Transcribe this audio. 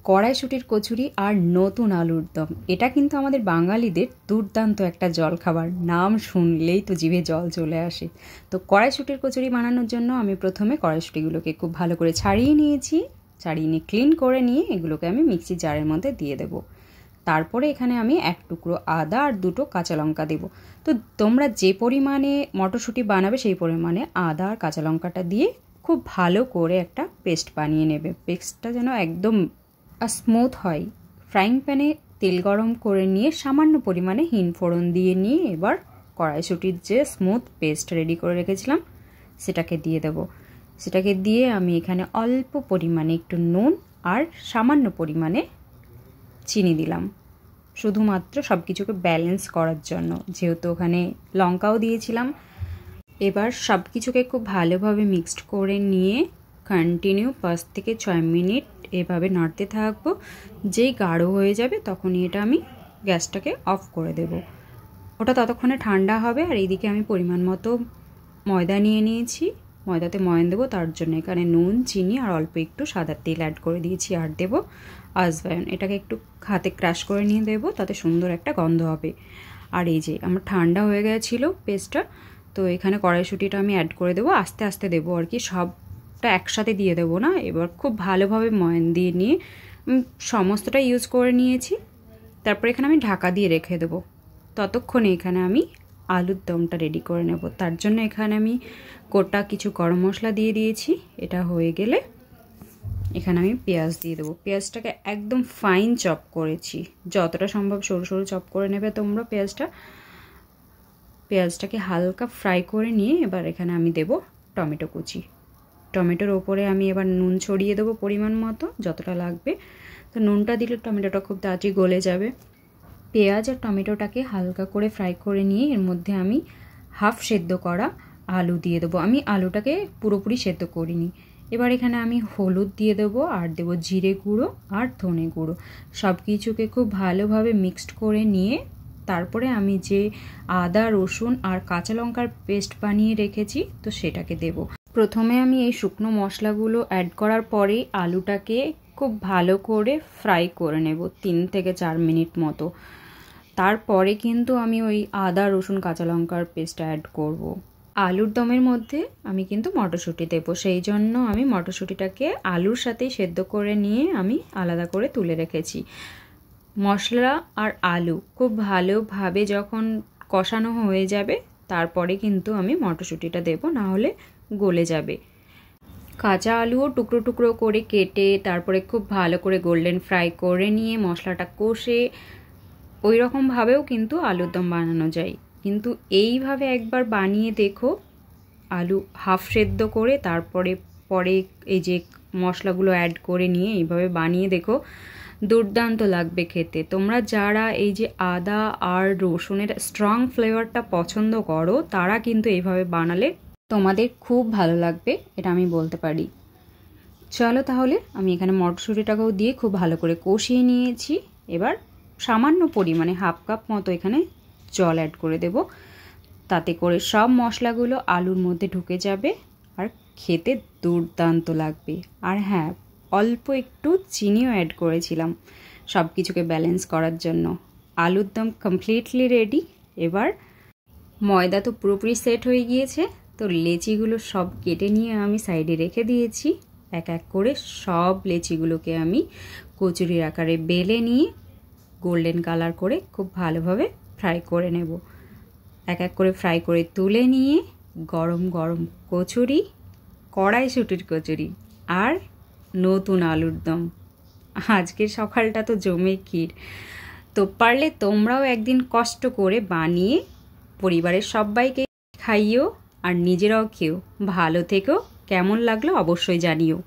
কড়াইশুঁটির কচুরি আর নতুন আলুর দম, এটা কিন্তু আমাদের বাঙালিদের দুর্দান্ত একটা জলখাবার। নাম শুনলেই তো জিভে জল চলে আসে। তো কড়াইশুঁটির কচুরি বানানোর জন্য আমি প্রথমে কড়াইশুঁটিগুলোকে খুব ভালো করে ছাড়িয়ে নিয়েছি। ছাড়িয়ে নিয়ে ক্লিন করে নিয়ে এগুলোকে আমি মিক্সি জারের মধ্যে দিয়ে দেবো। তারপরে এখানে আমি এক টুকরো আদা আর দুটো কাঁচা লঙ্কা দেবো। তো তোমরা যে পরিমাণে মটরশুঁটি বানাবে সেই পরিমাণে আদা আর কাঁচা লঙ্কাটা দিয়ে খুব ভালো করে একটা পেস্ট বানিয়ে নেবে। পেস্টটা যেন একদম স্মুথ হয়। ফ্রাইং প্যানে তেল গরম করে নিয়ে সামান্য পরিমাণে হিং ফোড়ন দিয়ে নিয়ে এবার কড়াইশুঁটির যে স্মুথ পেস্ট রেডি করে রেখেছিলাম সেটাকে দিয়ে দেব। সেটাকে দিয়ে আমি এখানে অল্প পরিমাণে একটু নুন আর সামান্য পরিমাণে চিনি দিলাম, শুধুমাত্র সব কিছুকে ব্যালেন্স করার জন্য, যেহেতু ওখানে লঙ্কাও দিয়েছিলাম। এবার সব কিছুকে খুব ভালোভাবে মিক্সড করে নিয়ে কন্টিনিউ 5 থেকে 6 মিনিট এভাবে নাড়তে থাকবো। যেই গাঢ় হয়ে যাবে তখনই এটা আমি গ্যাসটাকে অফ করে দেব। ওটা ততক্ষণে ঠান্ডা হবে। আর এইদিকে আমি পরিমাণ মতো ময়দা নিয়ে নিয়েছি, ময়দাতে ময়ান দেবো। তার জন্য এখানে নুন, চিনি আর অল্প একটু সাদা তেল অ্যাড করে দিয়েছি। আর দেবো আজওয়াইন, এটাকে একটু হাতে ক্রাশ করে নিয়ে দেবো, তাতে সুন্দর একটা গন্ধ হবে। আর এই যে আমার ঠান্ডা হয়ে গেছিলো পেস্টটা, তো এখানে কড়াইশুঁটিটা আমি অ্যাড করে দেবো। আস্তে আস্তে দেবো আর কি, সবটা একসাথে দিয়ে দেবো না। এবার খুব ভালোভাবে ময়ান দিয়ে নিয়ে সমস্তটা ইউজ করে নিয়েছি। তারপর এখানে আমি ঢাকা দিয়ে রেখে দেবো। ততক্ষণে এখানে আমি আলুর দমটা রেডি করে নেব। তার জন্য এখানে আমি গোটা কিছু গরম মশলা দিয়ে দিয়েছি। এটা হয়ে গেলে এখানে আমি পেঁয়াজ দিয়ে দেবো। পেঁয়াজটাকে একদম ফাইন চপ করেছি, যতটা সম্ভব সরু সরু চপ করে নেবে তোমরা পেঁয়াজটাকে হালকা ফ্রাই করে নিয়ে এবার এখানে আমি দেব টমেটো কুচি। টমেটোর ওপরে আমি এবার নুন ছড়িয়ে দেবো পরিমাণ মতো, যতটা লাগবে। তো নুনটা দিলে টমেটোটা খুব তাড়াতাড়ি গলে যাবে। পেঁয়াজ আর টমেটোটাকে হালকা করে ফ্রাই করে নিয়ে এর মধ্যে আমি হাফ সেদ্ধ করা আলু দিয়ে দেবো। আমি আলুটাকে পুরোপুরি সেদ্ধ করিনি। এবার এখানে আমি হলুদ দিয়ে দেবো আর দেবো জিরে গুঁড়ো আর ধনে গুঁড়ো। সব কিছুকে খুব ভালোভাবে মিক্সড করে নিয়ে তারপরে আমি যে আদা, রসুন আর কাঁচা লঙ্কার পেস্ট বানিয়ে রেখেছি তো সেটাকে দেব। প্রথমে আমি এই শুকনো মশলাগুলো অ্যাড করার পরেই আলুটাকে খুব ভালো করে ফ্রাই করে নেব 3 থেকে 4 মিনিট মতো। তারপরে কিন্তু আমি ওই আদা, রসুন, কাঁচা লঙ্কার পেস্ট অ্যাড করব। আলুর দমের মধ্যে আমি কিন্তু মটরশুঁটি দেবো, সেই জন্য আমি মটরশুঁটিটাকে আলুর সাথেই সেদ্ধ করে নিয়ে আমি আলাদা করে তুলে রেখেছি। মশলা আর আলু খুব ভালোভাবে যখন কষানো হয়ে যাবে তারপরে কিন্তু আমি মটরশুঁটিটা দেবো, না হলে গলে যাবে। কাঁচা আলুও টুকরো টুকরো করে কেটে তারপরে খুব ভালো করে গোল্ডেন ফ্রাই করে নিয়ে মশলাটা কষে ওই রকমভাবেও কিন্তু আলুর দম বানানো যায়। কিন্তু এইভাবে একবার বানিয়ে দেখো, আলু হাফ সেদ্ধ করে তারপরে এই যে মশলাগুলো অ্যাড করে নিয়ে এইভাবে বানিয়ে দেখো, দুর্দান্ত লাগবে খেতে। তোমরা যারা এই যে আদা আর রসুনের স্ট্রং ফ্লেভারটা পছন্দ করো তারা কিন্তু এইভাবে বানালে তোমাদের খুব ভালো লাগবে, এটা আমি বলতে পারি। চলো তাহলে আমি এখানে মটরশুঁটিটাকেও দিয়ে খুব ভালো করে কষিয়ে নিয়েছি। এবার সামান্য পরিমাণে হাফ কাপ মতো এখানে জল অ্যাড করে দেব, তাতে করে সব মশলাগুলো আলুর মধ্যে ঢুকে যাবে আর খেতে দুর্দান্ত লাগবে। আর হ্যাঁ, অল্প একটু চিনিও অ্যাড করেছিলাম সব কিছুকে ব্যালেন্স করার জন্য। আলুর দম কমপ্লিটলি রেডি। এবার ময়দা তো পুরোপুরি সেট হয়ে গিয়েছে, তো লেচিগুলো সব কেটে নিয়ে আমি সাইডে রেখে দিয়েছি। এক এক করে সব লেচিগুলোকে আমি কচুরির আকারে বেলে নিয়ে গোল্ডেন কালার করে খুব ভালোভাবে ফ্রাই করে নেব। এক এক করে ফ্রাই করে তুলে নিয়ে গরম গরম কচুরি, কড়াইশুঁটির কচুরি আর নতুন আলুর দম, আজকের সকালটা তো জমে ক্ষীর। তো পারলে তোমরাও একদিন কষ্ট করে বানিয়ে পরিবারের সবাইকে খাইও আর নিজেরাও খেও। ভালো থেকো, কেমন লাগলো অবশ্যই জানিও।